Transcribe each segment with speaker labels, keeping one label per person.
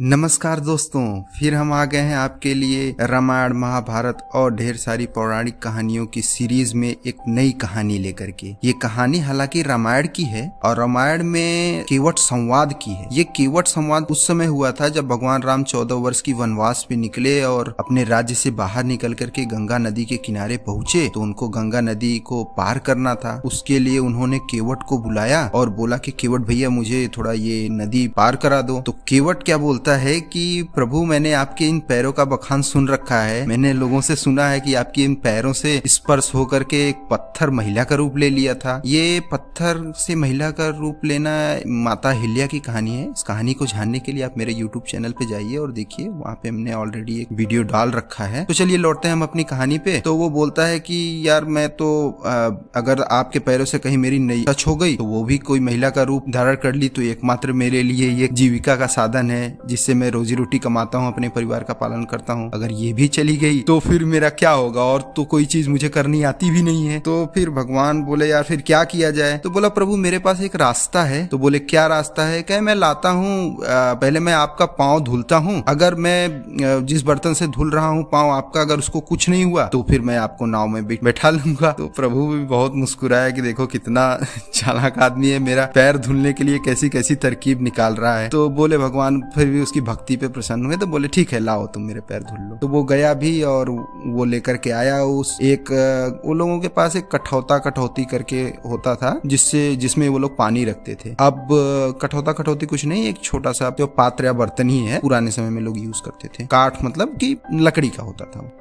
Speaker 1: नमस्कार दोस्तों, फिर हम आ गए हैं आपके लिए रामायण महाभारत और ढेर सारी पौराणिक कहानियों की सीरीज में एक नई कहानी लेकर के। ये कहानी हालांकि रामायण की है और रामायण में केवट संवाद की है। ये केवट संवाद उस समय हुआ था जब भगवान राम 14 वर्ष की वनवास पे निकले और अपने राज्य से बाहर निकल करके गंगा नदी के किनारे पहुंचे। तो उनको गंगा नदी को पार करना था। उसके लिए उन्होंने केवट को बुलाया और बोला कि केवट भैया मुझे थोड़ा ये नदी पार करा दो। तो केवट क्या बोलता है कि प्रभु, मैंने आपके इन पैरों का बखान सुन रखा है। मैंने लोगों से सुना है कि आपके इन पैरों से स्पर्श होकर के एक पत्थर महिला का रूप ले लिया था। ये पत्थर से महिला का रूप लेना माता अहिल्या की कहानी है। इस कहानी को जानने के लिए आप मेरे YouTube चैनल पे जाइए और देखिए, वहाँ पे हमने ऑलरेडी एक वीडियो डाल रखा है। तो चलिए लौटते हैं हम अपनी कहानी पे। तो वो बोलता है कि यार मैं तो अगर आपके पैरों से कहीं मेरी नई टच हो गई तो वो भी कोई महिला का रूप धारण कर ली तो एकमात्र मेरे लिए ये जीविका का साधन है जिससे मैं रोजी रोटी कमाता हूँ, अपने परिवार का पालन करता हूँ। अगर ये भी चली गई तो फिर मेरा क्या होगा, और तो कोई चीज मुझे करनी आती भी नहीं है। तो फिर भगवान बोले यार फिर क्या किया जाए। तो बोला प्रभु मेरे पास एक रास्ता है। तो बोले क्या रास्ता है। कहे मैं लाता हूँ, पहले मैं आपका पाँव धुलता हूँ। अगर मैं जिस बर्तन से धुल रहा हूँ पाँव आपका, अगर उसको कुछ नहीं हुआ तो फिर मैं आपको नाव में बैठा लूंगा। तो प्रभु भी बहुत मुस्कुराया कि देखो कितना चालाक आदमी है, मेरा पैर धुलने के लिए कैसी कैसी तरकीब निकाल रहा है। तो बोले भगवान फिर भी उसकी भक्ति पे प्रसन्न हुए। तो बोले ठीक है लाओ तुम मेरे पैर धुल लो। तो वो गया भी और वो लेकर के आया। उस वो लोगों के पास एक कठौती करके होता था जिसमें वो लोग पानी रखते थे। अब कठौती कुछ नहीं, एक छोटा सा जो पात्र या बर्तन ही है, पुराने समय में लोग यूज करते थे। काठ मतलब कि लकड़ी का होता था।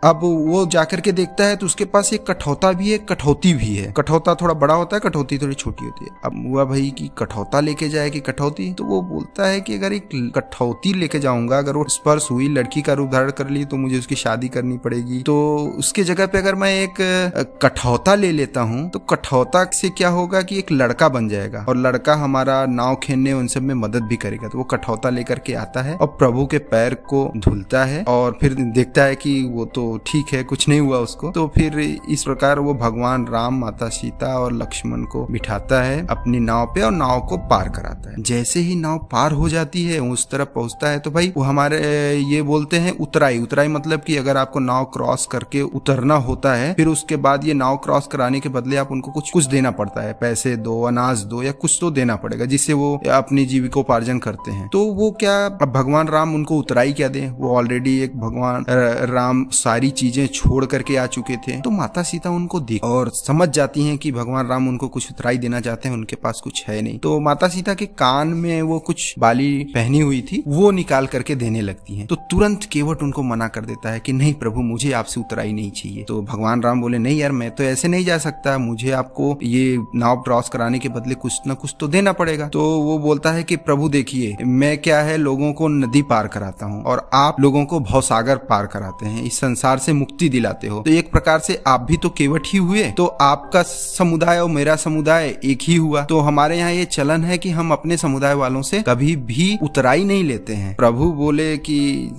Speaker 1: अब वो जाकर के देखता है तो उसके पास एक कठौता भी है, कठौती भी है। कठौता थोड़ा बड़ा होता है, कठौती थोड़ी छोटी होती है। अब हुआ भाई कि कठौता लेके जाए कि कठौती। तो वो बोलता है कि अगर एक कठौती लेके जाऊंगा, अगर वो स्पर्श हुई, लड़की का रूप धारण कर ली तो मुझे उसकी शादी करनी पड़ेगी। तो उसके जगह पे अगर मैं एक कठौता ले लेता हूँ तो कठौता से क्या होगा कि एक लड़का बन जाएगा और लड़का हमारा नाव खेलने उन सब में मदद भी करेगा। तो वो कठौता लेकर के आता है और प्रभु के पैर को धुलता है और फिर देखता है कि वो तो ठीक है, कुछ नहीं हुआ उसको। तो फिर इस प्रकार वो भगवान राम, माता सीता और लक्ष्मण को बिठाता है अपनी नाव पे और नाव को पार कराता है। जैसे ही नाव पार हो जाती है, उस तरफ पहुंचता है तो भाई वो हमारे ये बोलते हैं उतराई मतलब कि अगर आपको नाव क्रॉस करके उतरना होता है, फिर उसके बाद ये नाव क्रॉस कराने के बदले आप उनको कुछ देना पड़ता है। पैसे दो, अनाज दो या कुछ तो देना पड़ेगा जिससे वो अपनी जीविकोपार्जन करते हैं। तो वो क्या, अब भगवान राम उनको उतराई क्या दे, वो ऑलरेडी एक भगवान राम सारी चीजें छोड़ करके आ चुके थे। तो माता सीता उनको देख और समझ जाती हैं कि भगवान राम उनको कुछ उतराई देना चाहते हैं, उनके पास कुछ है नहीं। तो माता सीता के कान में वो कुछ बाली पहनी हुई थी, वो निकाल करके देने लगती हैं। तो तुरंत केवट उनको मना कर देता है कि नहीं प्रभु, मुझे आपसे उतराई नहीं चाहिए। तो भगवान राम बोले नहीं यार, मैं तो ऐसे नहीं जा सकता, मुझे आपको ये नाव क्रॉस कराने के बदले कुछ न कुछ तो देना पड़ेगा। तो वो बोलता है कि प्रभु देखिए, मैं क्या है लोगों को नदी पार कराता हूँ और आप लोगों को भवसागर पार कराते हैं, इस संसार से मुक्ति दिलाते हो। तो एक प्रकार से आप भी तो केवट ही हुए। तो आपका समुदाय और मेरा समुदाय एक ही हुआ। तो हमारे यहाँ ये चलन है कि हम अपने समुदाय वालों से कभी भी उतराई नहीं लेते हैं। प्रभु बोले कि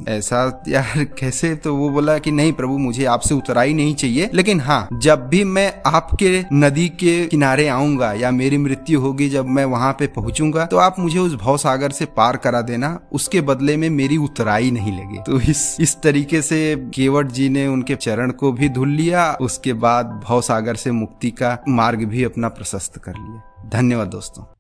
Speaker 1: ऐसा यार कैसे। तो वो बोला कि नहीं प्रभु, मुझे आपसे उतराई नहीं चाहिए, लेकिन हाँ, जब भी मैं आपके नदी के किनारे आऊंगा या मेरी मृत्यु होगी, जब मैं वहां पे पहुंचूंगा तो आप मुझे उस भवसागर से पार करा देना, उसके बदले में मेरी उतराई नहीं लगे। तो इस तरीके से केवट जी ने उनके चरण को भी धुल लिया। उसके बाद भवसागर से मुक्ति का मार्ग भी अपना प्रशस्त कर लिया। धन्यवाद दोस्तों।